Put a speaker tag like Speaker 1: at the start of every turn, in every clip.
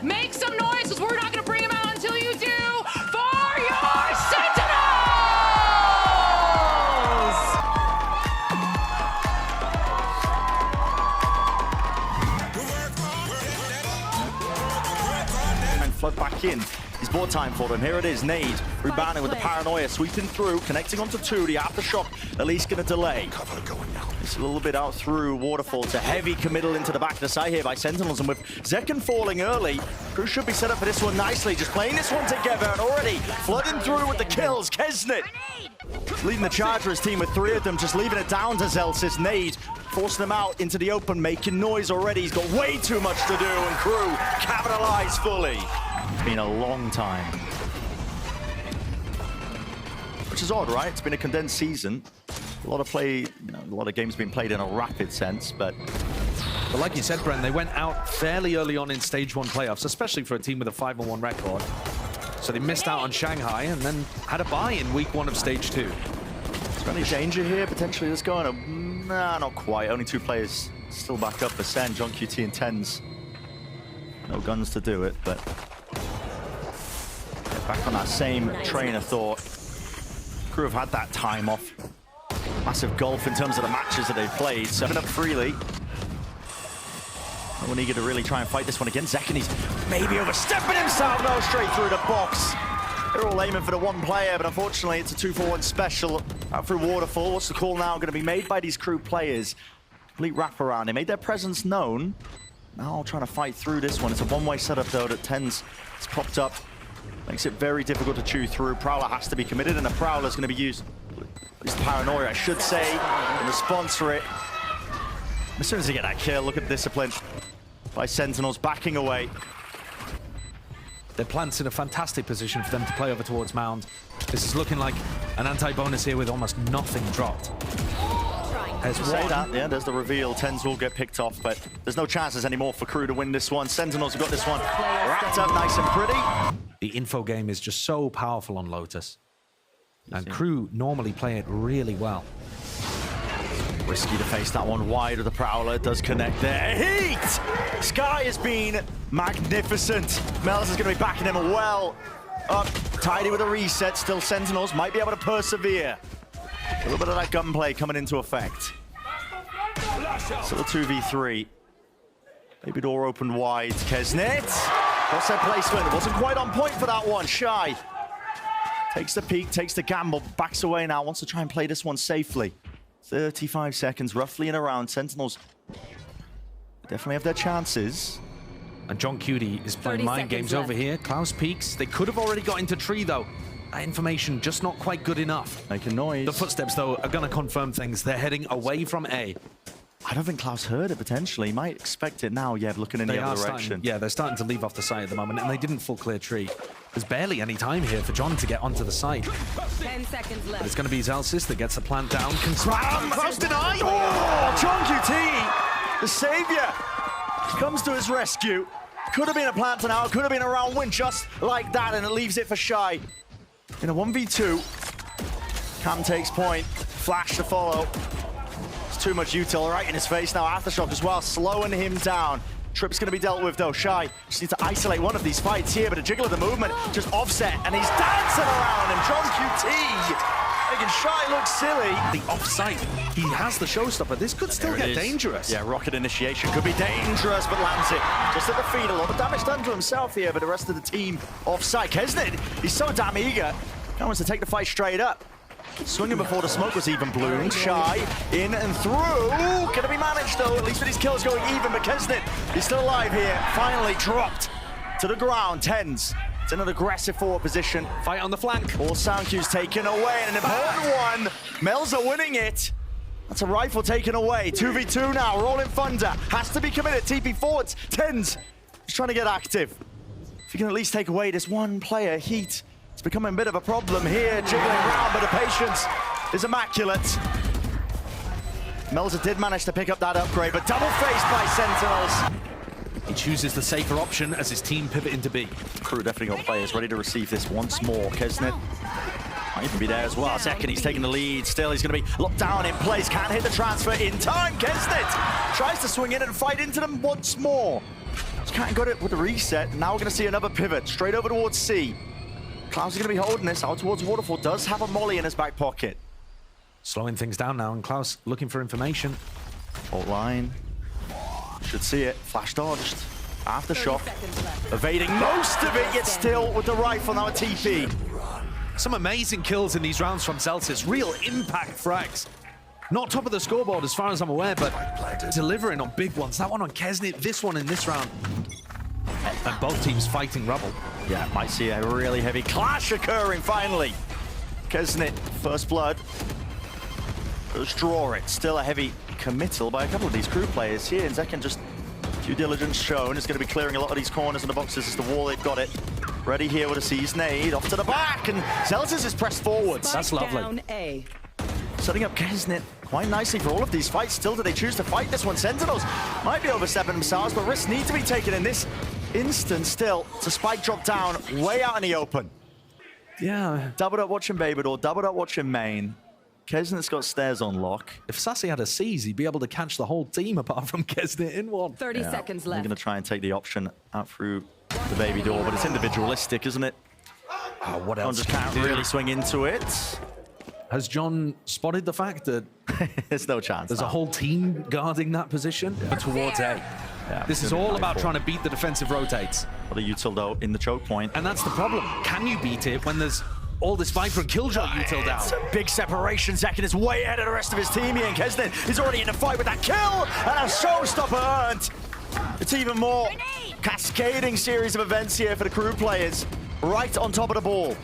Speaker 1: Make some noise, because we're not going to bring him out until you do for your Sentinels!
Speaker 2: And flood back in. He's bought time for them. Here it is, Nade, rebounding with the paranoia, sweeping through, connecting onto 2. The aftershock, at least going to delay.
Speaker 3: Cover going now.
Speaker 2: It's a little bit out through Waterfall. It's a heavy committal into the back of the side here by Sentinels, and with Zekken falling early, KRU should be set up for this one nicely, just playing this one together, and already flooding through with the kills. KRU leading the charge for his team with 3 of them, just leaving it down to Zelsis. Nade forcing them out into the open, making noise already. He's got way too much to do, and KRU capitalize fully. It's been a long time. Which is odd, right? It's been a condensed season. A lot of play, a lot of games being played in a rapid sense, but
Speaker 4: like you said, Brent, they went out fairly early on in Stage 1 playoffs, especially for a team with a 5-1 record. So they missed out on Shanghai and then had a bye in week 1 of Stage 2.
Speaker 2: Is there any danger here, potentially, that's going on? Nah, not quite. Only 2 players still back up for SEN, JohnQT and TenZ. No guns to do it, but back on that same train of thought. KRU have had that time off. Massive gulf in terms of the matches that they've played. 7 up freely. No one eager to really try and fight this one again. Zekken, he's maybe overstepping himself. No, straight through the box. They're all aiming for the 1 player, but unfortunately it's a 2-for-1 special out through Waterfall. What's the call now going to be made by these KRU players? Complete wraparound. They made their presence known. Now trying to fight through this one. It's a one-way setup though that TenZ has popped up. Makes it very difficult to chew through. Prowler has to be committed, and the Prowler is going to be used. At least paranoia, I should say, in response for it. As soon as they get that kill, look at the discipline by Sentinels backing away.
Speaker 4: Their plant's in a fantastic position for them to play over towards Mound. This is looking like an anti-bonus here with almost nothing dropped. There's
Speaker 2: say that, yeah, there's the reveal. TenZ will get picked off, but there's no chances anymore for KRU to win this one. Sentinels have got this one wrapped up nice and pretty.
Speaker 4: The info game is just so powerful on Lotus. And KRU normally play it really well.
Speaker 2: Risky to face that one wide of the Prowler. Does connect there. Heat! Sky has been magnificent. Melz is going to be backing him well up. Tidy with a reset. Still Sentinels might be able to persevere. A little bit of that gunplay coming into effect. So the 2v3. Maybe door opened wide. KRU. What's their placement? It wasn't quite on point for that one. Shy takes the peek, takes the gamble, backs away now, wants to try and play this one safely. 35 seconds, roughly in a round. Sentinels definitely have their chances.
Speaker 4: And JohnQT is playing mind games over here. Klaus peeks. They could have already got into tree, though. That information just not quite good enough.
Speaker 2: Making noise.
Speaker 4: The footsteps, though, are going to confirm things. They're heading away from A.
Speaker 2: I don't think Klaus heard it, potentially. He might expect it now, yeah, looking in the other direction.
Speaker 4: Yeah, they're starting to leave off the site at the moment, and they didn't full clear tree. There's barely any time here for John to get onto the site.
Speaker 1: 10 seconds left.
Speaker 4: But it's going to be Zelsis that gets the plant down.
Speaker 2: Klaus denied! Oh, JohnQT, the savior, comes to his rescue. Could have been a plant an hour, could have been a round win just like that, and it leaves it for Shy. In a 1v2, Cam takes point, flash to follow. Too much util right in his face now. Aftershock as well, slowing him down. Trip's going to be dealt with though. Shy just needs to isolate one of these fights here, but a jiggle of the movement, just offset, and he's dancing around him. JohnQT making Shy look silly.
Speaker 4: The offside, he has the showstopper. This could still get dangerous.
Speaker 2: Yeah, rocket initiation could be dangerous, but lands it just at the feet. A lot of damage done to himself here, but the rest of the team offside. KRU, he's so damn eager. He wants to take the fight straight up. Swinging before the smoke was even bloomed. Shy in and through. Gonna be managed though, at least with his kills going even. But KRU, he's still alive here. Finally dropped to the ground. TenZ. It's in an aggressive forward position.
Speaker 4: Fight on the flank.
Speaker 2: All sound cues taken away, and an important one. Melz are winning it. That's a rifle taken away. 2v2 now. Rolling Thunder has to be committed. TP forwards. TenZ is trying to get active. If you can at least take away this one player, Heat. It's becoming a bit of a problem here, jiggling around, but the patience is immaculate. Melz did manage to pick up that upgrade, but double-faced by Sentinels.
Speaker 4: He chooses the safer option as his team pivot into B.
Speaker 2: KRU definitely got players ready to receive this once more. KRU might even be there as well. Zekken, he's taking the lead. Still, he's going to be locked down in place. Can't hit the transfer in time. KRU tries to swing in and fight into them once more. kind of got it with the reset. Now we're going to see another pivot straight over towards C. Klaus is going to be holding this out towards Waterfall. Does have a molly in his back pocket.
Speaker 4: Slowing things down now, and Klaus looking for information.
Speaker 2: Fault line. Should see it. Flash dodged. Aftershock. Evading most of it, yet still with the rifle now at TP.
Speaker 4: Some amazing kills in these rounds from Celtics. Real impact frags. Not top of the scoreboard as far as I'm aware, but delivering on big ones. That one on KRU, this one in this round. And both teams fighting rubble.
Speaker 2: Yeah, might see a really heavy clash occurring finally. KRU, first blood. Let's draw it. Still a heavy committal by a couple of these crew players here. And Zekken just due diligence shown. Is going to be clearing a lot of these corners and the boxes as the wall. They've got it. Ready here with a seize nade. Off to the back. And Celtics is pressed forwards.
Speaker 4: That's lovely.
Speaker 3: Down A.
Speaker 2: Setting up KRU quite nicely for all of these fights. Still, do they choose to fight this one? Sentinels might be overstepping themselves, but risks need to be taken in this instance still. It's a spike drop down way out in the open.
Speaker 4: Yeah.
Speaker 2: Doubled up watching Babydor, doubled up watching main. KRU's got stairs on lock.
Speaker 4: If Sassy had a seize, he'd be able to catch the whole team apart from KRU in one.
Speaker 3: 30 seconds
Speaker 2: They're
Speaker 3: left.
Speaker 2: going to try and take the option out through the Babydor, but it's individualistic, isn't it?
Speaker 4: Oh, what
Speaker 2: John
Speaker 4: else?
Speaker 2: just can't really swing into it.
Speaker 4: Has John spotted the fact that
Speaker 2: There's no chance.
Speaker 4: there's a whole team guarding that position towards A?
Speaker 2: Yeah,
Speaker 4: This is all about trying to beat the defensive rotates.
Speaker 2: For the util though in the choke point.
Speaker 4: And that's the problem. Can you beat it when there's all this Viper and Killjoy util down?
Speaker 2: It's a big separation. Zekken is way ahead of the rest of his team here, and KRU is already in the fight with that kill, and a showstopper earned. It's even more cascading series of events here for the crew players, right on top of the ball.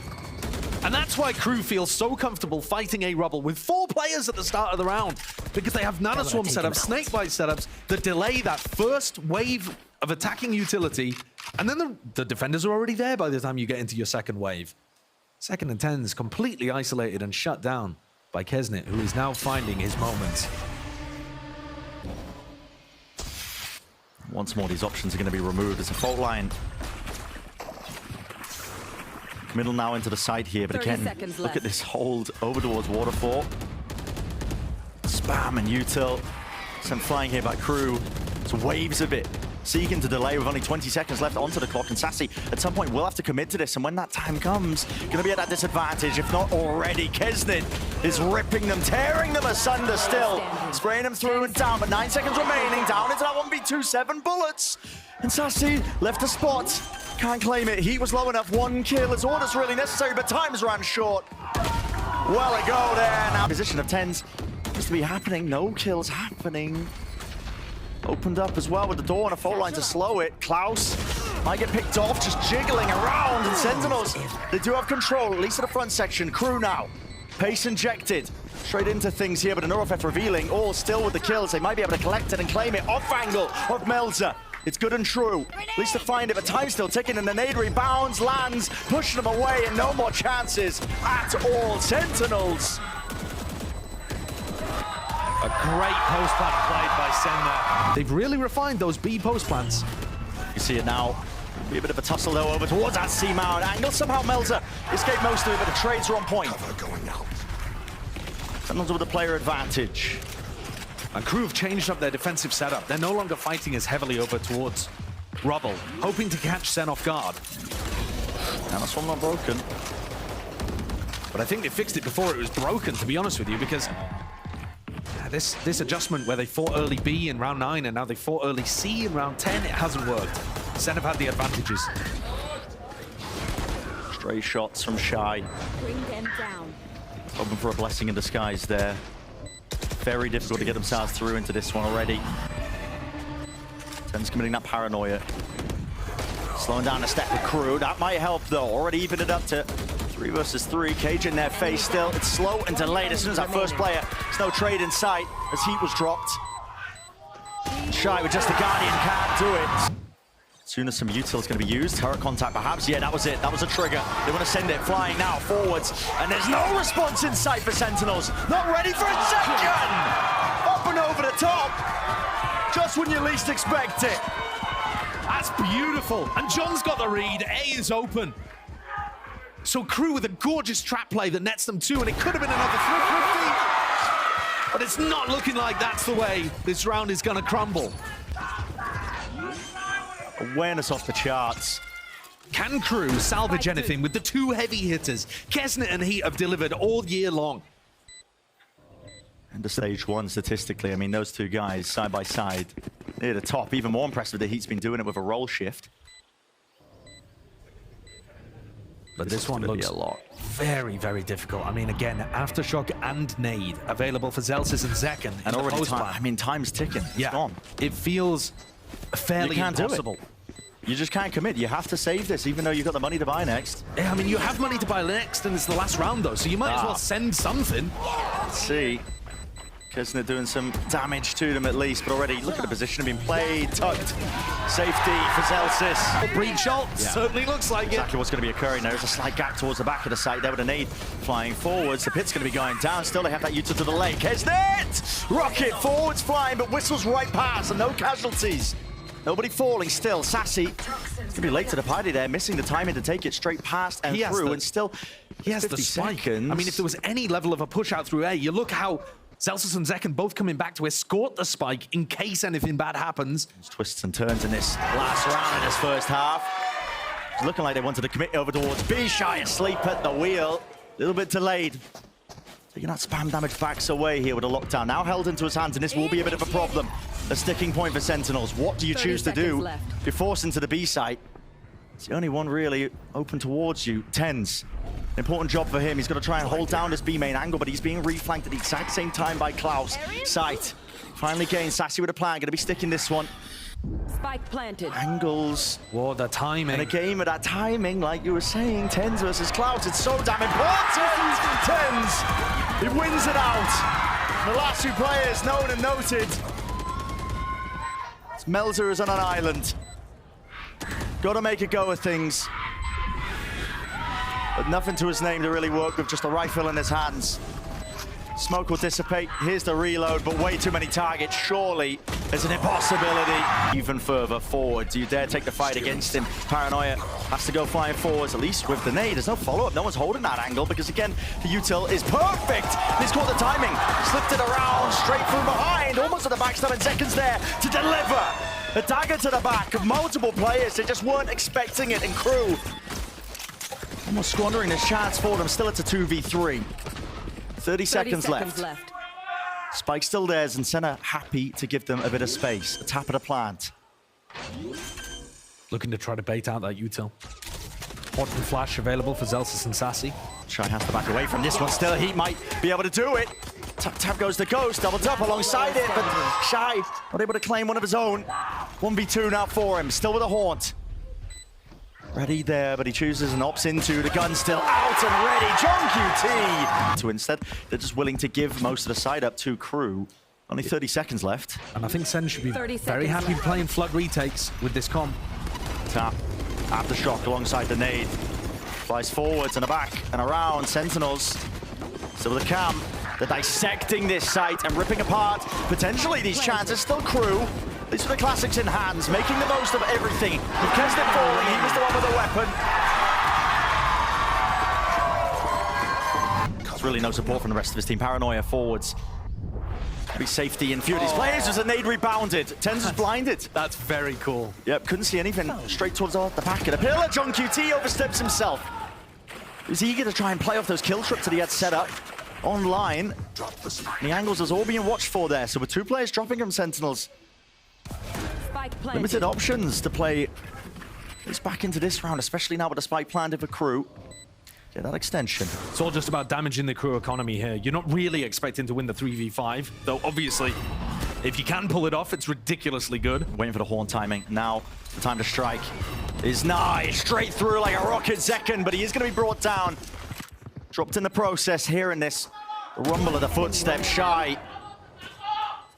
Speaker 4: And that's why KRU feels so comfortable fighting A rubble with 4 players at the start of the round, because they have nanoswarm setups, snakebite setups that delay that first wave of attacking utility, and then the defenders are already there by the time you get into your second wave. Zekken and TenZ completely isolated and shut down by KRU, who is now finding his moments.
Speaker 2: Once more, these options are going to be removed. It's a fault line. Middle now into the side here, but again, look at this hold over towards Waterfall. Spam and util. Sent flying here by KRU. It's waves of it. Seeking to delay with only 20 seconds left onto the clock, and Sassy at some point will have to commit to this, and when that time comes, gonna be at that disadvantage, if not already. KRU is ripping them, tearing them asunder still, spraying them through and down, but 9 seconds remaining, down into that 1v2, 7 bullets, and Sassy left the spot. Can't claim it. Heat was low enough. 1 kill is all that's really necessary, but time's ran short. Well, a go there. Now, position of TenZ seems to be happening. No kills happening. Opened up as well with the door and a fault line to slow it. Klaus might get picked off, just jiggling around. And Sentinels, they do have control, at least in the front section. KRU now. Pace injected. Straight into things here, but a Neurofeth revealing. All still with the kills. They might be able to collect it and claim it. Off angle of Melzer. It's good and true. At least to find it, but time's still ticking, and the nade rebounds, lands, pushing them away, and no more chances at all. Sentinels.
Speaker 4: A great post plant played by SEN there. They've really refined those B post plants.
Speaker 2: You see it now. Be a bit of a tussle though over towards that C-mount angle. Somehow Melzer escaped most of it, but the trades are on point. Sentinels with the player advantage.
Speaker 4: And KRU have changed up their defensive setup. They're no longer fighting as heavily over towards rubble, hoping to catch SEN off guard.
Speaker 2: And that's one not broken.
Speaker 4: But I think they fixed it before it was broken, to be honest with you, because this adjustment where they fought early B in round 9 and now they fought early C in round 10, it hasn't worked. SEN have had the advantages.
Speaker 2: Stray shots from Shy.
Speaker 3: Bring them down.
Speaker 2: Hoping for a blessing in disguise there. Very difficult to get themselves through into this one already. TenZ committing that paranoia. Slowing down a step with KRU. That might help though. Already even it up to 3 versus 3. Cage in their face still. It's slow and delayed. As soon as that first player, there's no trade in sight as Heat was dropped. Shy with just the Guardian can't do it. As soon as some util is going to be used, turret contact perhaps. Yeah, that was it. That was a trigger. They want to send it flying now forwards. And there's no response in sight for Sentinels. Not ready for a second! Up and over the top. Just when you least expect it.
Speaker 4: That's beautiful. And John's got the read. A is open. So KRU with a gorgeous trap play that nets them 2, and it could have been another 350. But it's not looking like that's the way this round is going to crumble.
Speaker 2: Awareness off the charts.
Speaker 4: Can KRU salvage anything with the two heavy hitters? Kesnet and Heat have delivered all year long.
Speaker 2: And the stage one, statistically, I mean, those two guys side by side near the top. Even more impressive, the Heat's been doing it with a roll shift.
Speaker 4: But this one looks
Speaker 2: a lot.
Speaker 4: very, very difficult. I mean, again, Aftershock and Nade available for Zelsis and Zekken.
Speaker 2: And already time, I mean, time's ticking. It's gone.
Speaker 4: It feels fairly impossible.
Speaker 2: You just can't commit. You have to save this, even though you've got the money to buy next.
Speaker 4: Yeah, I mean, you have money to buy next, and it's the last round, though, so you might as well send something.
Speaker 2: Let's see. Kesnet doing some damage to them at least, but already look at the position being played. Tucked. Safety for Zelsis.
Speaker 4: Breach ult certainly looks like
Speaker 2: exactly what's going to be occurring. There's a slight gap towards the back of the site there with a nade flying forwards. The pit's going to be going down. Still, they have that util to the lane. Kesnet! Rocket forwards flying, but whistles right past and no casualties. Nobody falling still. Sassy, it's going to be late to the party there, missing the timing to take it straight past and through, and still
Speaker 4: he has the spike. I mean, if there was any level of a push out through A, you look how Zelsis and Zekken both coming back to escort the spike in case anything bad happens.
Speaker 2: There's twists and turns in this last round in this first half. It's looking like they wanted to commit over towards B. Shy asleep at the wheel. A little bit delayed. Taking that spam damage backs away here with a lockdown. Now held into his hands, and this will be a bit of a problem. A sticking point for Sentinels. What do you choose to do? You're forced into the B site. It's the only one really open towards you. TenZ. Important job for him. He's got to try and hold down this B main angle, but he's being reflanked at the exact same time by Klaus. Sight. Finally gained. Sassy with a plan. Going to be sticking this one.
Speaker 3: Spike planted.
Speaker 2: Angles.
Speaker 4: Whoa, the timing.
Speaker 2: And a game of that timing, like you were saying, TenZ versus Klaus. It's so damn important. TenZ. He wins it out. The last two players known and noted. Melzer is on an island. Got to make a go of things. But nothing to his name to really work with, just a rifle in his hands. Smoke will dissipate. Here's the reload, but way too many targets. Surely there's an impossibility. Even further forward. Do you dare take the fight against him? Paranoia has to go flying forwards, at least with the nade. There's no follow-up. No one's holding that angle because, again, the util is perfect. He's caught the timing. Slipped it around, straight through behind. Almost at the backstab, and Zekken's there to deliver. A dagger to the back of multiple players. They just weren't expecting it, and KRU almost squandering this chance for them. Still, it's a 2v3. 30 seconds left. Spike still there, and Senna happy to give them a bit of space. A tap at a plant.
Speaker 4: Looking to try to bait out that util. Hot and flash available for Zelsis and Sassy.
Speaker 2: Shy has to back away from this one. Still, he might be able to do it. Tap goes the Ghost, doubled up alongside it, but Shy not able to claim one of his own. 1v2 now for him, still with a haunt. Ready there, but he chooses and opts into the gun still out and ready. JohnQT! So instead, they're just willing to give most of the side up to KRU. Only 30 seconds left.
Speaker 4: And I think Sen should be very happy playing flood retakes with this comp.
Speaker 2: Tap, Aftershock alongside the nade. Flies forwards and back and around. Sentinels still with the cam. They're dissecting this site and ripping apart potentially these chances. Still KRU. These are the classics in hands, making the most of everything. With Kesnet falling, he was the one with the weapon. There's really no support from the rest of his team. Paranoia forwards. Be safety in few of these players as a nade rebounded. TenZ is blinded.
Speaker 4: That's very cool.
Speaker 2: Yep, couldn't see anything. Straight towards the back of the pillar. JohnQT oversteps himself. He was eager to try and play off those kill trips that he had set up online. And the angles was all being watched for there. So with two players dropping from Sentinels. Limited options to play this back into this round, especially now with the spike planted for KRU. Get that extension.
Speaker 4: It's all just about damaging the KRU economy here. You're not really expecting to win the 3v5, though obviously, if you can pull it off, it's ridiculously good.
Speaker 2: Waiting for the horn timing. Now, the time to strike is nigh. Straight through like a rocket Zekken, but he is going to be brought down. Dropped in the process, hearing this rumble of the footsteps. Shy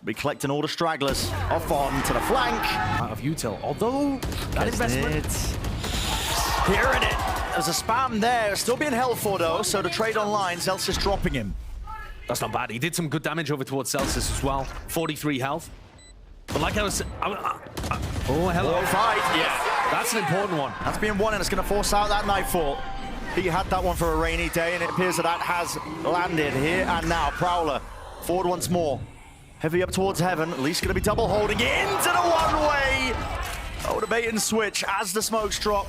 Speaker 2: be collecting all the stragglers off on to the flank.
Speaker 4: Out of util, although that investment.
Speaker 2: Hearing it. There's a spam there. Still being held for though, so the trade online, Zelsis dropping him.
Speaker 4: That's not bad. He did some good damage over towards Zelsis as well. 43 health. But like I was... oh, hello.
Speaker 2: Fight, yeah.
Speaker 4: That's an important one.
Speaker 2: That's being won, and it's going to force out that Nightfall. He had that one for a rainy day, and it appears that has landed here and now. Prowler forward once more. Heavy up towards heaven. At least going to be double holding into the one-way. Oh, the bait and switch as the smokes drop.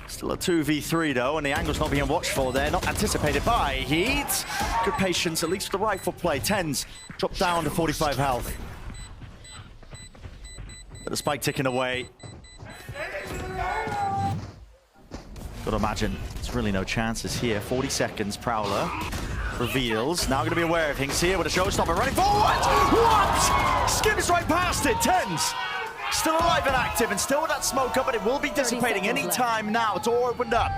Speaker 2: Still a 2v3 though, and the angle's not being watched for there. Not anticipated by Heat. Good patience, at least with the rifle play. TenZ dropped down to 45 health. But the spike ticking away. Gotta imagine there's really no chances here. 40 seconds, Prowler reveals. Now gonna be aware of things here with a showstopper running forward. What? Skims right past it. TenZ still alive and active and still with that smoke up, but it will be dissipating any time now. It's all opened up.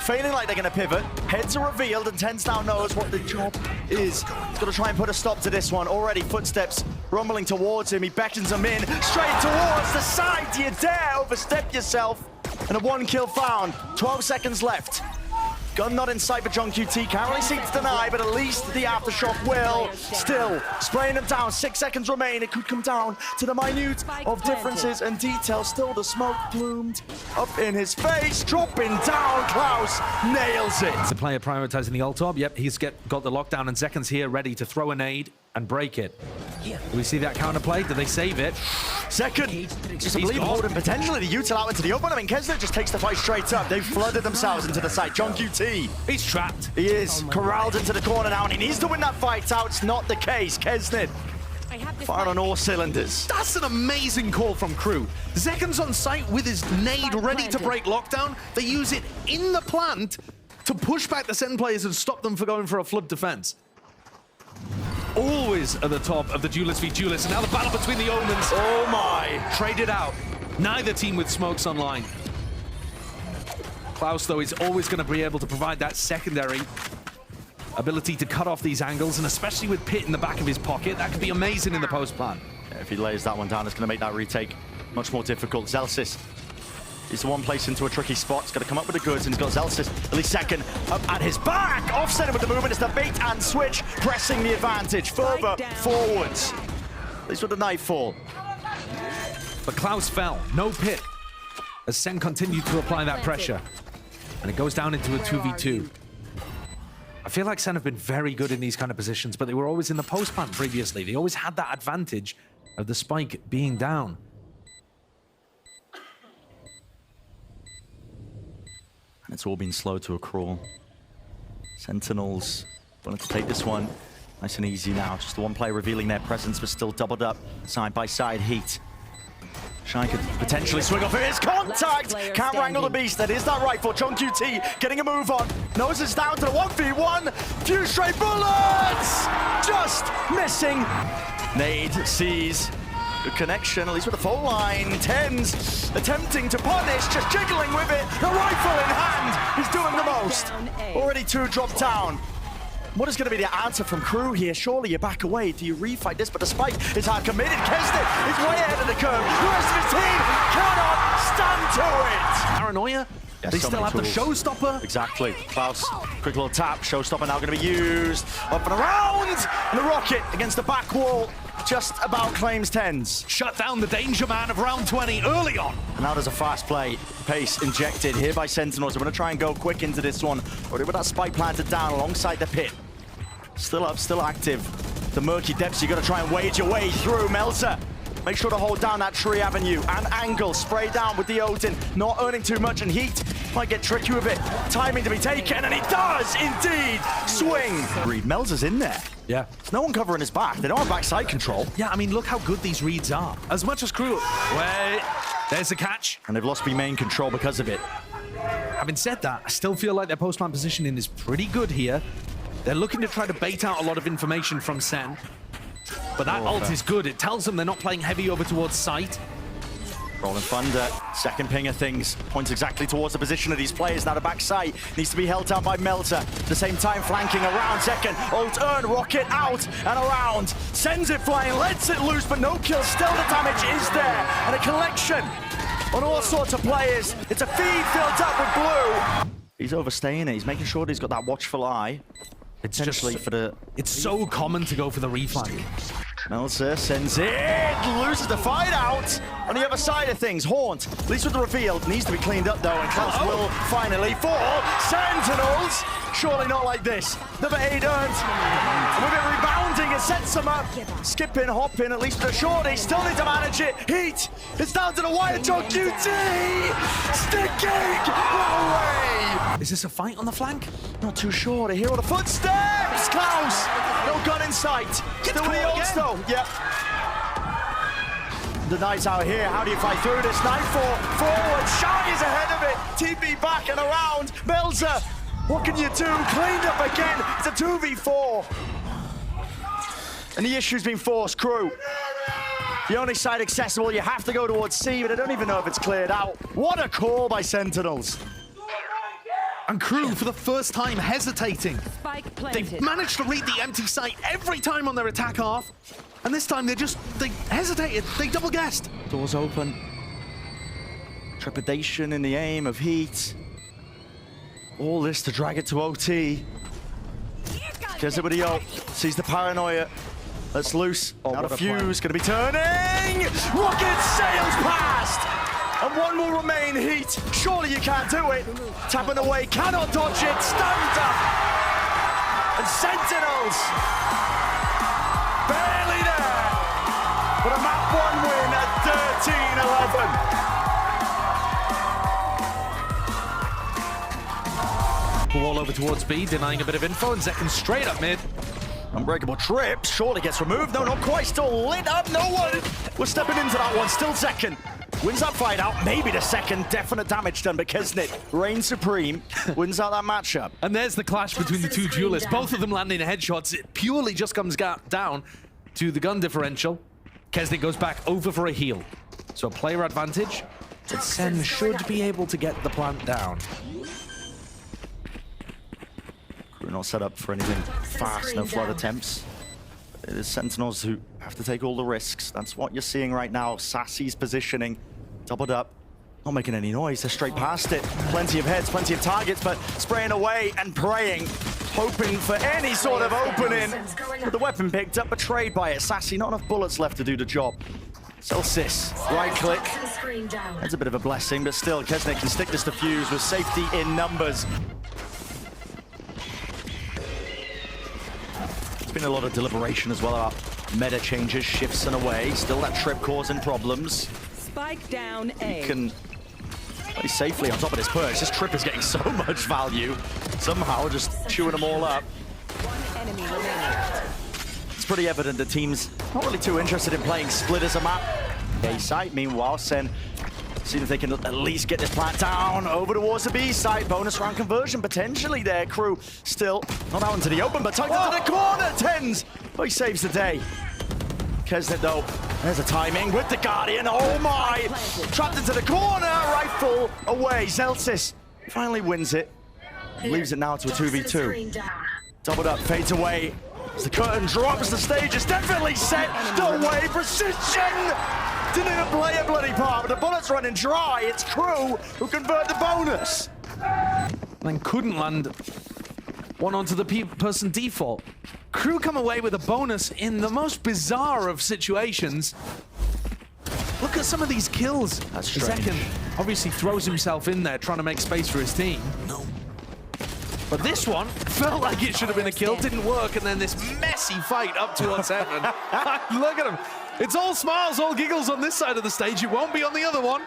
Speaker 2: Feeling like they're gonna pivot. Heads are revealed and TenZ now knows what the job is. He's gonna try and put a stop to this one. Already footsteps rumbling towards him. He beckons them in straight towards the side. Do you dare overstep yourself? And a 1 kill found. 12 seconds left. Gun not in sight for JohnQT. Can't really seem to deny, but at least the aftershock will. Still spraying them down. 6 seconds remain. It could come down to the minute of differences and details. Still the smoke bloomed up in his face. Dropping down. Klaus nails it.
Speaker 4: The player prioritizing the ult-op. Yep, he's got the lockdown, and Zekken's here ready to throw a nade and break it. Do we see that counterplay? Do they save it?
Speaker 2: Zekken, just a believe holding potentially the util out into the open. I mean, KRU just takes the fight straight up. They've flooded themselves into the site. JohnQT.
Speaker 4: He's trapped.
Speaker 2: He is corralled into the corner now, and he needs to win that fight out. It's not the case. KRU fired on all cylinders.
Speaker 4: That's an amazing call from KRU. Zekken's on site with his nade ready to break lockdown. They use it in the plant to push back the SEN players and stop them from going for a flood defense. Always at the top of the duelist v duelist, and now the battle between the Omens.
Speaker 2: Oh my!
Speaker 4: Traded out. Neither team with smokes online. Klaus, though, is always going to be able to provide that secondary ability to cut off these angles, and especially with Pit in the back of his pocket, that could be amazing in the post plan.
Speaker 2: Yeah, if he lays that one down, it's going to make that retake much more difficult. Zelsis is the one placed into a tricky spot. He's got to come up with the goods, and he's got Zelsis at least second up at his back. Offsetting with the movement. It's the bait and switch, pressing the advantage further forwards. At least with the nightfall.
Speaker 4: But Klaus fell. No Pit. As SEN continued to apply that pressure. And it goes down into a 2v2. I feel like SEN have been very good in these kind of positions, but they were always in the post plan previously. They always had that advantage of the spike being down.
Speaker 2: And it's all been slow to a crawl. Sentinels wanted to take this one nice and easy now. Just the one player revealing their presence, but still doubled up side by side. Heat. Shy could potentially swing off of his contact. Can't wrangle the beast. That is that rifle. JohnQT getting a move on. Knows it's down to the 1v1. Few straight bullets. Just missing. Nade sees. Good connection, at least with the full line. TenZ attempting to punish, just jiggling with it. The rifle in hand. He's doing the most. Already 2 dropped down. What is going to be the answer from KRU here? Surely you back away. Do you refight this? But the spike is hard committed. KRU is way ahead of the curve. The rest of his team cannot stand to it.
Speaker 4: Paranoia?
Speaker 2: Yeah,
Speaker 4: they
Speaker 2: so
Speaker 4: still have
Speaker 2: tools.
Speaker 4: the showstopper.
Speaker 2: Exactly. Klaus, quick little tap. Showstopper now going to be used. Up and around. And the rocket against the back wall just about claims TenZ.
Speaker 4: Shut down the danger man of round 20 early on.
Speaker 2: And now there's a fast play. Pace injected here by Sentinels. They're going to try and go quick into this one. Already with that spike planted down alongside the Pit. Still up, still active. The murky depths, you've got to try and wade your way through. Melzer, make sure to hold down that tree avenue and angle. Spray down with the Odin. Not earning too much, and Heat might get tricky with it. Timing to be taken, and he does indeed swing. Reed, Melzer's in there.
Speaker 4: Yeah.
Speaker 2: There's no one covering his back. They don't have backside control.
Speaker 4: Yeah, I mean, look how good these reads are. As much as KRU. Wait, there's the catch.
Speaker 2: And they've lost B-main control because of it.
Speaker 4: Having said that, I still feel like their post-plan positioning is pretty good here. They're looking to try to bait out a lot of information from SEN. But that ult is good. It tells them they're not playing heavy over towards site.
Speaker 2: Rolling Thunder, second ping of things, points exactly towards the position of these players. Now the backside needs to be held down by Melzer. At the same time, flanking around Zekken. Ult earn, rocket out and around. Sends it flying, lets it loose, but no kill. Still the damage is there. And a collection on all sorts of players. It's a feed filled up with blue. He's overstaying it. He's making sure that he's got that watchful eye.
Speaker 4: It's just
Speaker 2: Potentially for the...
Speaker 4: It's so common to go for the reflank.
Speaker 2: Melzer sends it, loses the fight out. On the other side of things, Haunt, at least with the reveal, needs to be cleaned up though, and Klaus will finally fall. Sentinels, surely not like this. Number 8 earned, and with it rebounding, it sets them up. Skipping, hopping, at least with a shorty, still need to manage it. Heat, it's down to the wire, JohnQT, sticking away.
Speaker 4: Is this a fight on the flank?
Speaker 2: Not too sure, to hear all the footsteps. Klaus, no gun in sight. Still with the ults though, yep. The Knight's out here, how do you fight through this? Nightfall, forward, Shy is ahead of it. TP back and around, Melzer, what can you do? Cleaned up again, it's a 2v4. And the issue's been forced, KRU. The only side accessible, you have to go towards C, but I don't even know if it's cleared out. What a call by Sentinels.
Speaker 4: And KRU, for the first time, hesitating.
Speaker 3: Spike planted.
Speaker 4: They've managed to read the empty site every time on their attack half. And this time, they hesitated. They double guessed.
Speaker 2: Doors open. Trepidation in the aim of Heat. All this to drag it to OT. Gets it with the ult. Sees the paranoia. Let's loose. Now the fuse gonna be turning. Rocket sails past. And one will remain, Heat. Surely you can't do it. Tapping away, cannot dodge it. Stunned up. And Sentinels barely there. But a map 1 win at 13-11.
Speaker 4: Ball over towards B, denying a bit of info, and Zekken straight up mid.
Speaker 2: Unbreakable trip, surely gets removed. No, not quite, still lit up. No one was stepping into that one. Still Zekken. Wins that fight out, maybe the second. Definite damage done, but Kesnit reigns supreme, wins out that matchup.
Speaker 4: And there's the clash between the two duelists. Both of them landing headshots. It purely just comes down to the gun differential. Kesnit goes back over for a heal. So a player advantage. But SEN should be able to get the plant down.
Speaker 2: KRU not set up for anything fast, no flood attempts. It is Sentinels who have to take all the risks. That's what you're seeing right now. Sassy's positioning, doubled up, not making any noise. They're straight past it. Plenty of heads, plenty of targets, but spraying away and praying, hoping for any sort of opening. But the weapon picked up, betrayed by it. Sassy, not enough bullets left to do the job. Celsius, right click. That's a bit of a blessing, but still, Kesnit can stick this defuse with safety in numbers. There's been a lot of deliberation as well about meta changes, shifts and away. Still that trip causing problems.
Speaker 3: Spike down A.
Speaker 2: Can play safely on top of this push. This trip is getting so much value. Somehow just chewing them all up.
Speaker 3: One enemy remaining.
Speaker 2: It's pretty evident the team's not really too interested in playing split as a map. A site, meanwhile, SEN seeing if they can at least get this plant down. Over towards the B side. Bonus round conversion potentially there. KRU still not out into the open, but tucked into the corner. TenZ. Oh, he saves the day. Kesnit though, there's a timing with the Guardian. Oh my! Trapped into the corner. Rifle away. Zelsis finally wins it. Leaves it now to a 2v2. Doubled up, fades away. As the curtain drops, the stage is definitely set. The way, precision! Didn't even play a bloody part, but the bullet's running dry. It's KRU who convert the bonus.
Speaker 4: And couldn't land one onto the person default. KRU come away with a bonus in the most bizarre of situations. Look at some of these kills.
Speaker 2: That's strange.
Speaker 4: Zekken obviously throws himself in there trying to make space for his team. No. But this one felt like it should have been a kill, didn't work, and then this messy fight up towards heaven. Look at him. It's all smiles, all giggles on this side of the stage. It won't be on the other one.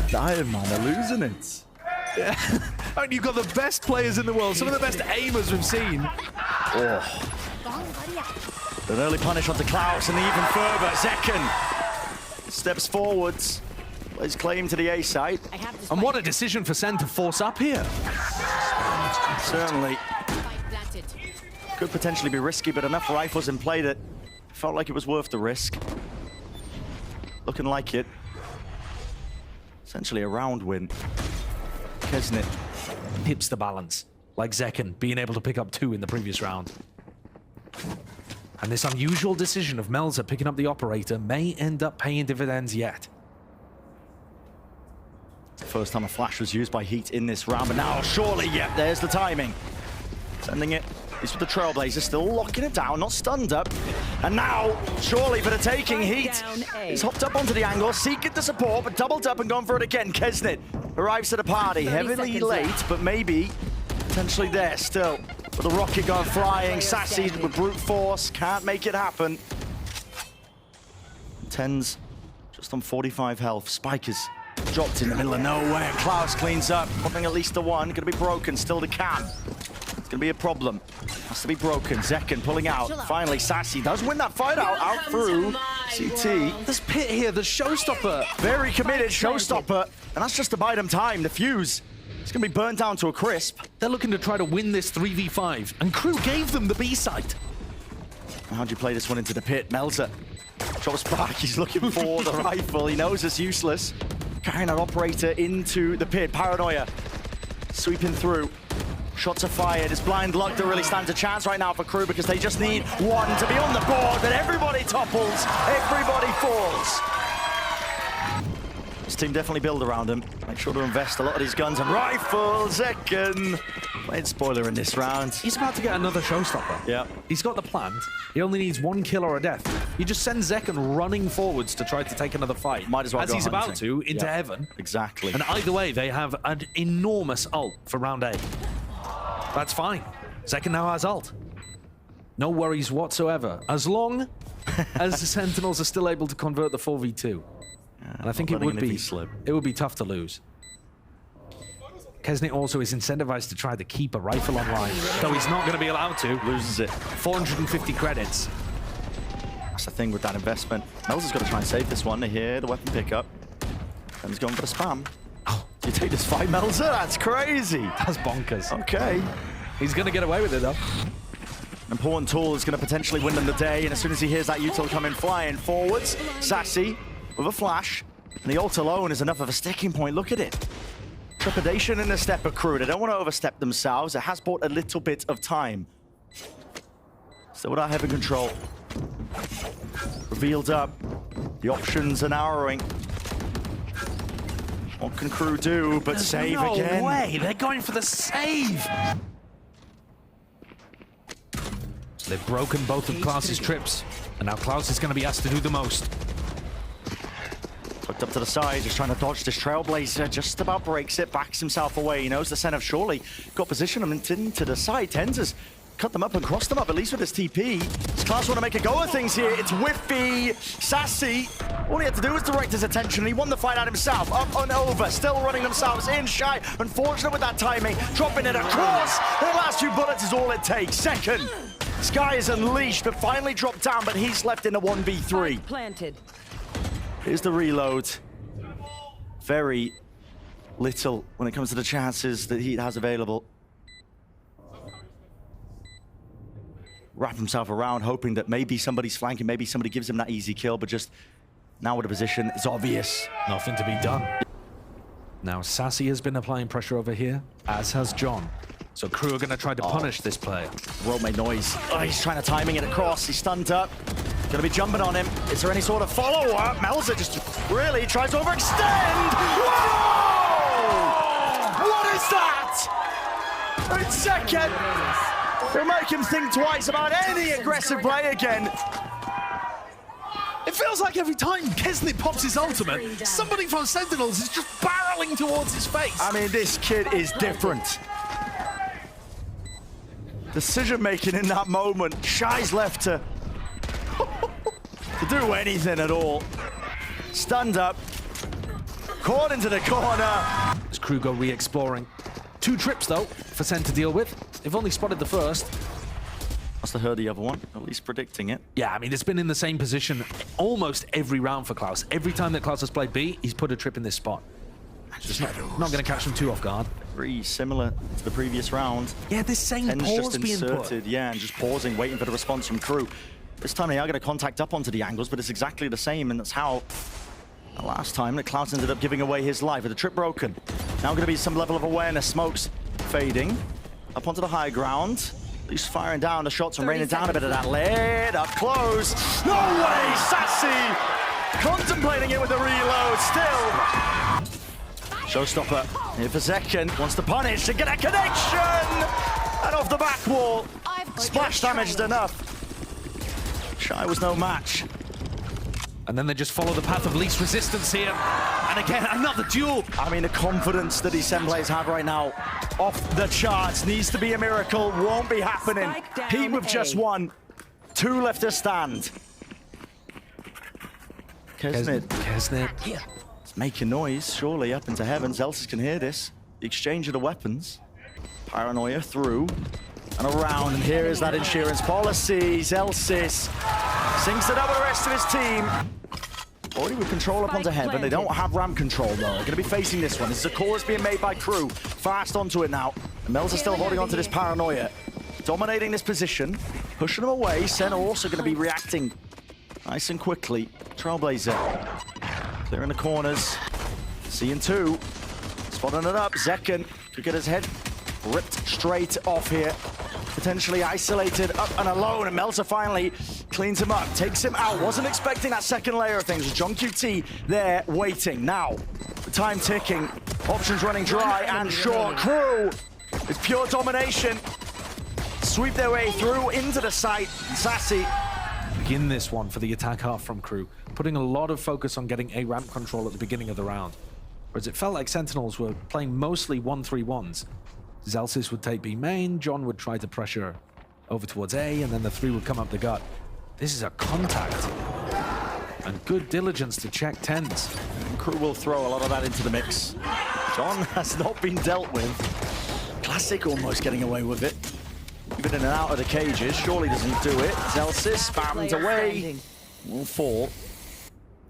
Speaker 2: Dying, man, they're losing it.
Speaker 4: Yeah. And you've got the best players in the world, some of the best aimers we've seen.
Speaker 2: Oh. An early punish onto Klaus, and even further, Zekken steps forwards, lays claim to the A side.
Speaker 4: And what a decision for SEN to force up here.
Speaker 2: Certainly. Could potentially be risky, but enough rifles in play that felt like it was worth the risk. Looking like it. Essentially a round win. Kesnit
Speaker 4: tips the balance, like Zekken being able to pick up 2 in the previous round. And this unusual decision of Melzer picking up the operator may end up paying dividends yet.
Speaker 2: First time a flash was used by Heat in this round, but now surely, yeah, there's the timing. Sending it He's with the Trailblazer, still locking it down, not stunned up. And now, surely for the taking, Heat is hopped up onto the angle, seeking the support, but doubled up and gone for it again. Kesnit arrives to the party, heavily late, but maybe potentially there still. With the rocket going flying, Sassy with brute force, can't make it happen. TenZ just on 45 health. Spike is dropped in the middle of nowhere. Klaus cleans up, popping at least the one. Gonna be broken, still the cam. It's gonna be a problem. Has to be broken. Zekken pulling out. Finally, Sassy does win that fight out through CT.
Speaker 4: This pit here, the showstopper.
Speaker 2: Very committed showstopper. And that's just to buy them time. The fuse is gonna be burnt down to a crisp.
Speaker 4: They're looking to try to win this 3v5, and KRU gave them the B site.
Speaker 2: How'd you play this one into the pit? Melzer drops back. He's looking for the rifle. He knows it's useless. Carrying our operator into the pit. Paranoia sweeping through. Shots are fired. It's blind luck that really stands a chance right now for KRU because they just need one to be on the board, but everybody topples, everybody falls. This team definitely build around him. Make sure to invest a lot of these guns and rifles. Zekken played spoiler in this round.
Speaker 4: He's about to get another showstopper.
Speaker 2: Yeah.
Speaker 4: He's got the plant. He only needs 1 kill or a death. You just send Zekken running forwards to try to take another fight.
Speaker 2: Might as well
Speaker 4: as
Speaker 2: go
Speaker 4: he's
Speaker 2: hunting.
Speaker 4: about to, into heaven.
Speaker 2: Exactly.
Speaker 4: And either way, they have an enormous ult for round A. That's fine. Zekken now has ult. No worries whatsoever. As long as the Sentinels are still able to convert the 4v2. And I think it would be tough to lose. Kesnit also is incentivized to try to keep a rifle online, though he's not going to be allowed to.
Speaker 2: Loses it.
Speaker 4: 450 credits.
Speaker 2: That's the thing with that investment. Melzer's got to try and save this one. Here, the weapon pickup. And he's going for the spam. Oh, do you take this fight, Melzer? That's crazy.
Speaker 4: That's bonkers.
Speaker 2: Okay.
Speaker 4: He's going to get away with it, though.
Speaker 2: An important tool is going to potentially win them the day. And as soon as he hears that util coming flying forwards, Sassy with a flash. And the ult alone is enough of a sticking point. Look at it. Trepidation in the step of KRU. They don't want to overstep themselves. It has bought a little bit of time. Still without heavy control. Revealed up. The options are narrowing. What can KRU do but save again?
Speaker 4: No way! They're going for the save! They've broken both of Klaus's trips, and now Klaus is going to be asked to do the most.
Speaker 2: Hooked up to the side, just trying to dodge this Trailblazer. Just about breaks it, backs himself away. He knows the Sen have surely got position him into the side. TenZ has cut them up and crossed them up, at least with his TP. Does Klaus want to make a go of things here? It's whiffy. Sassy, all he had to do was direct his attention. He won the fight out himself. Up and over, still running themselves in. Shy, unfortunate with that timing. Dropping it across. The last few bullets is all it takes. Second. Sky is unleashed, but finally dropped down, but he's left in a 1v3.
Speaker 3: Planted.
Speaker 2: Here's the reload. Very little when it comes to the chances that Heat has available. Wrap himself around, hoping that maybe somebody's flanking, maybe somebody gives him that easy kill, but just now with the position, it's obvious.
Speaker 4: Nothing to be done. Now, Sassy has been applying pressure over here, as has John. So KRU are going to try to punish this player.
Speaker 2: World made noise. Oh, he's trying to timing it across. He's stunned up. Gonna be jumping on him. Is there any sort of follow-up? Melzer just really tries to overextend. Whoa! What is that? It's Zekken. It'll make him think twice about any aggressive play again.
Speaker 4: It feels like every time Kesnit pops his ultimate, somebody from Sentinels is just barreling towards his face.
Speaker 2: I mean, this kid is different. Decision-making in that moment. Shy's left to do anything at all. Stunned up. Caught into the corner.
Speaker 4: As KRU go re-exploring. 2 trips, though, for Sen to deal with. They've only spotted the first.
Speaker 2: Must have heard the other one, at least predicting it.
Speaker 4: Yeah, I mean, it's been in the same position almost every round for Klaus. Every time that Klaus has played B, he's put a trip in this spot. Just not going to catch him too off guard.
Speaker 2: Very similar to the previous round.
Speaker 4: Yeah, this same
Speaker 2: TenZ
Speaker 4: pause
Speaker 2: just
Speaker 4: being
Speaker 2: inserted,
Speaker 4: put.
Speaker 2: yeah, and just pausing, waiting for the response from KRU. This time they are going to contact up onto the angles, but it's exactly the same, and that's how the last time that Klaus ended up giving away his life with the trip broken. Now going to be some level of awareness. Smokes fading up onto the high ground. At least firing down the shots and raining down a bit of that lead. Up close. No way! Sassy contemplating it with the reload still. Showstopper here for Zekken. Wants to punish and get a connection! And off the back wall. Splash damage is enough. Shy was no match.
Speaker 4: And then they just follow the path of least resistance here. And again, another duel.
Speaker 2: I mean, the confidence that these SEN players have right now, off the charts. Needs to be a miracle. Won't be happening. Heat with just one. 2 left to stand.
Speaker 4: KRU.
Speaker 2: It's making noise, surely, up into heaven. Zelsis can hear this. The exchange of the weapons. Paranoia through and around. And here is that insurance policy. Zelsis syncs it up with the rest of his team. Already with control up onto heaven. They don't have ramp control, though. They're going to be facing this one. This is a call that's being made by KRU. Fast onto it now. And Mel's are still holding onto this Paranoia. Dominating this position. Pushing them away. SEN are also going to be reacting nice and quickly. Trailblazer clearing the corners. Seeing 2. Spotting it up. Zekken could get his head ripped straight off here. Potentially isolated, up and alone, and Melzer finally cleans him up, takes him out. Wasn't expecting that second layer of things. JohnQT there waiting. Now, the time ticking, options running dry and short. KRU is pure domination. Sweep their way through into the site. Sassy.
Speaker 4: Begin this one for the attack half from KRU, putting a lot of focus on getting A ramp control at the beginning of the round. Whereas it felt like Sentinels were playing mostly 1-3-1s. Zelsis would take B main, John would try to pressure over towards A, and then the 3 would come up the gut. This is a contact. And good diligence to check TenZ.
Speaker 2: KRU will throw a lot of that into the mix. John has not been dealt with. Classic almost getting away with it. Even in and out of the cages, surely doesn't do it. Zelsis spammed away. Will fall.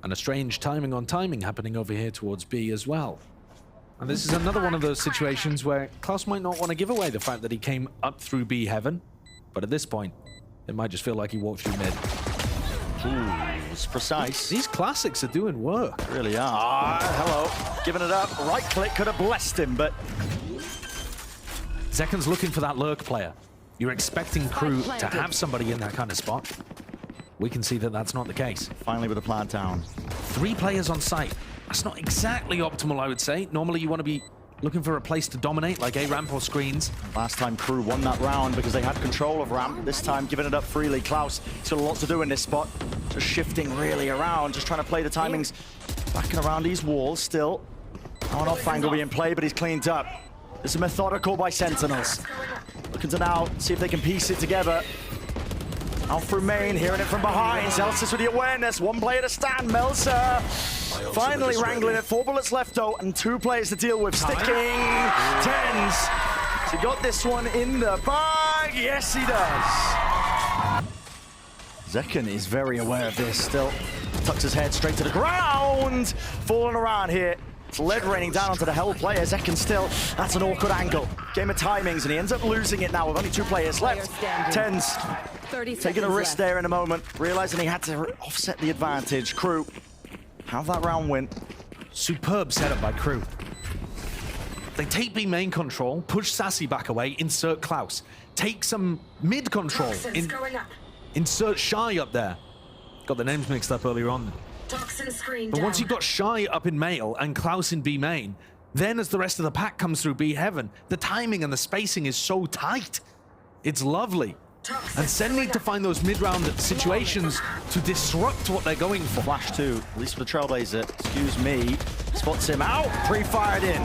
Speaker 4: And a strange timing on timing happening over here towards B as well. And this is another one of those situations where Klaus might not want to give away the fact that he came up through B heaven, but at this point, it might just feel like he walked through mid.
Speaker 2: Ooh, it's precise.
Speaker 4: These classics are doing work.
Speaker 2: They really are. Hello. Giving it up. Right click could have blessed him, but...
Speaker 4: Zekken's looking for that lurk player. You're expecting KRU to have somebody in that kind of spot. We can see that that's not the case.
Speaker 2: Finally with a plant down.
Speaker 4: 3 players on site. That's not exactly optimal, I would say. Normally you want to be looking for a place to dominate, like A ramp or screens.
Speaker 2: Last time KRU won that round because they had control of ramp. This time giving it up freely. Klaus still a lot to do in this spot. Just shifting really around, just trying to play the timings. Backing around these walls still. On off angle being played, but he's cleaned up. This is methodical by Sentinels. Looking to now see if they can piece it together. Out through main, hearing it from behind. Zelsis with the awareness. 1 player to stand. Melzer finally wrangling it. 4 bullets left though, and 2 players to deal with. Sticking TenZ. He got this one in the bag. Yes, he does. Zekken is very aware of this still. Tucks his head straight to the ground. Falling around here. It's lead raining down onto the Hell player. Zekken still. That's an awkward angle. Game of timings, and he ends up losing it now with only 2 players left. TenZ taking a risk there in a moment, realizing he had to offset the advantage. KRU have that round win.
Speaker 4: Superb setup by KRU. They take B main control, push Sassy back away, insert Klaus. Take some mid control, insert Shy up there. Got the names mixed up earlier on. But once you've got Shy up in male and Klaus in B main, then as the rest of the pack comes through B heaven, the timing and the spacing is so tight. It's lovely. And SEN need to find those mid-round situations to disrupt what they're going for.
Speaker 2: Flash 2, at least for the Trailblazer. Excuse me. Spots him out. Pre-fired in.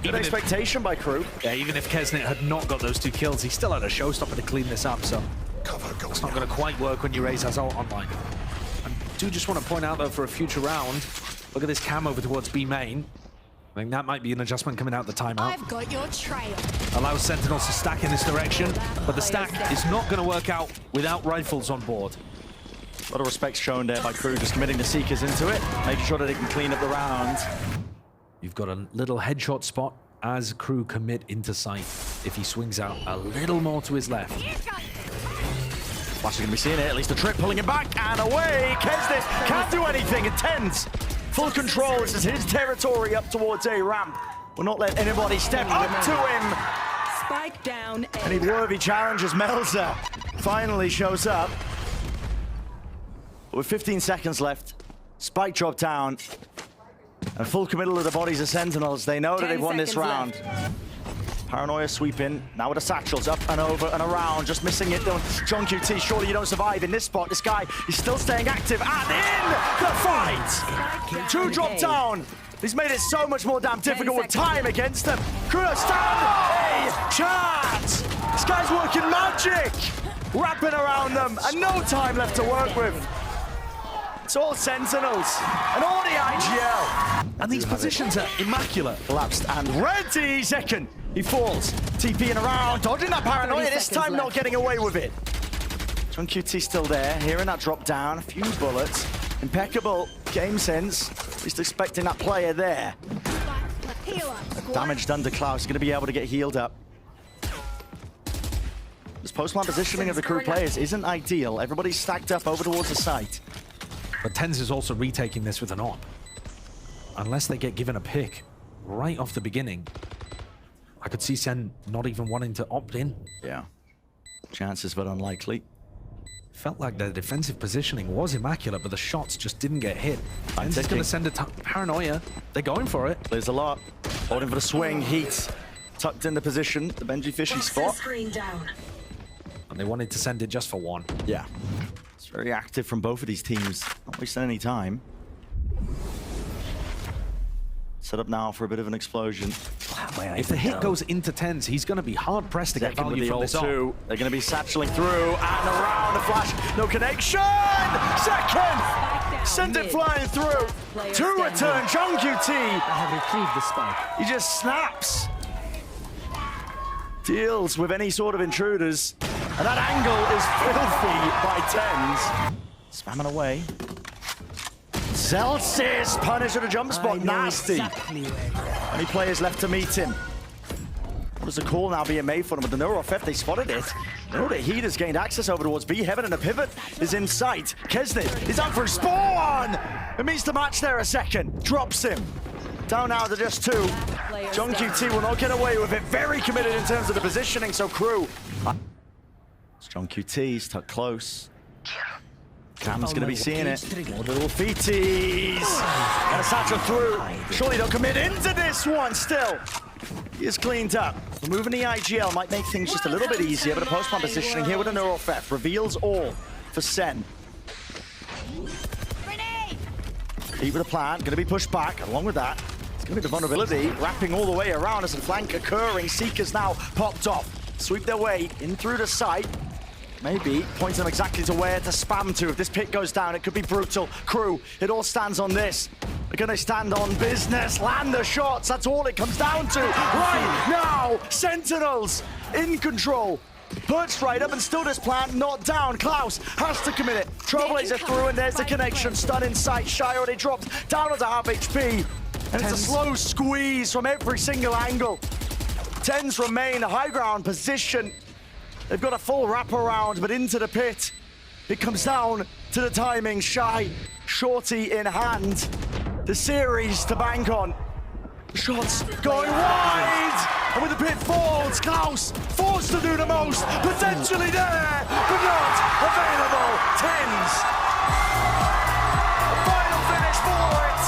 Speaker 2: Good expectation by KRU.
Speaker 4: Yeah, even if KRU had not got those 2 kills, he still had a showstopper to clean this up, so it's not going to quite work when you raise his ult online. I do just want to point out, though, for a future round, look at this cam over towards B main. I think that might be an adjustment coming out the timeout.
Speaker 1: I've got your trail.
Speaker 4: Allows Sentinels to stack in this direction, but the stack is not going to work out without rifles on board.
Speaker 2: A lot of respect shown there by KRU, just committing the Seekers into it, making sure that they can clean up the round.
Speaker 4: You've got a little headshot spot as KRU commit into sight. If he swings out a little more to his left.
Speaker 2: Flash is going to be seeing it, at least a trip pulling him back and away. KRU can't do anything, and TenZ full control. This is his territory up towards A ramp. Will not let anybody step up to him.
Speaker 3: Spike down A.
Speaker 2: And he worthy challenges. Melzer finally shows up. With 15 seconds left, spike drop down. A full committal of the bodies of Sentinels. They know that they've won this round.
Speaker 3: Left.
Speaker 2: Paranoia sweeping, now with the satchels, up and over and around, just missing it. JohnQT, surely you don't survive in this spot. This guy is still staying active and in the fight! 2 drop down. He's made it so much more damn difficult with time against them. KRU stand a chance! This guy's working magic! Wrapping around them and no time left to work with. It's all Sentinels and all the IGL.
Speaker 4: And these positions are immaculate.
Speaker 2: Collapsed and ready, Zekken. He falls, TPing around, dodging that Paranoia, this time not getting away with it. JohnQT still there, hearing that drop down, a few bullets. Impeccable game sense, at least expecting that player there. Damage done to Klaus, he's going to be able to get healed up. This post-plant positioning of the KRU players isn't ideal. Everybody's stacked up over towards the site.
Speaker 4: But TenZ is also retaking this with an op. Unless they get given a pick right off the beginning, I could see SEN not even wanting to opt in.
Speaker 2: Yeah, chances but unlikely.
Speaker 4: Felt like their defensive positioning was immaculate, but the shots just didn't get hit. TenZ is going to send a Paranoia. They're going for it.
Speaker 2: There's a lot. Holding for the swing. Heat tucked in the position, the Benji Fishy spot.
Speaker 4: And they wanted to send it just for one.
Speaker 2: Yeah. It's very active from both of these teams. Not wasting any time. Set up now for a bit of an explosion.
Speaker 4: If the hit goes into TenZ, he's going to be hard-pressed to get
Speaker 2: Zekken with
Speaker 4: value
Speaker 2: the
Speaker 4: from
Speaker 2: ult
Speaker 4: this op.
Speaker 2: too. They're going to be satcheling through and around the flash. No connection! Zekken! Send it flying through. 2 return, JohnQT.
Speaker 3: I have retrieved the spike.
Speaker 2: He just snaps. Deals with any sort of intruders. And that angle is filthy by TenZ. Spamming away. Celsius punish at a jump spot, nasty. Any players left to meet him? What is the call now being made for him? With the neural theft, they spotted it. Know that Heat has gained access over towards B Heaven, and the pivot is in sight. Kesnit is out for a spawn! It means to match there a second. Drops him. Down now to just 2. JohnQT will not get away with it. Very committed in terms of the positioning, so KRU. It's JohnQT's tucked close. Cam's going to be seeing it. More little feeties. And a satchel through. Surely they'll commit into this one still. He is cleaned up. Removing the IGL might make things just a little bit easier, but a post-plant positioning here with a neural theft reveals all for SEN. Heat with a plant, going to be pushed back. Along with that, it's going to be the vulnerability wrapping all the way around as the flank occurring. Seekers now popped off. Sweep their way in through the site. Maybe points them exactly to where to spam to. If this pit goes down, it could be brutal. KRU, it all stands on this. They're going to stand on business, land the shots. That's all it comes down to right now. Sentinels in control. Perched right up and still this plant not down. Klaus has to commit it. Trailblazer through and there's the connection. Stun in sight. Shy already dropped down onto half HP. And it's a slow squeeze from every single angle. TenZ remain high ground position. They've got a full wraparound, but into the pit. It comes down to the timing. Shy, shorty in hand. The series to bank on. Shots going wide! And when the pit falls, Klaus forced to do the most. Potentially there, but not available. TenZ. A final finish for it.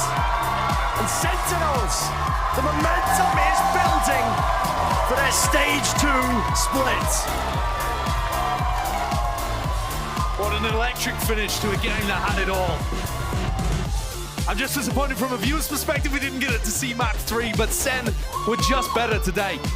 Speaker 2: And Sentinels, the momentum is building for their stage 2 split.
Speaker 4: What an electric finish to a game that had it all. I'm just disappointed from a viewer's perspective we didn't get it to see map 3, but SEN were just better today.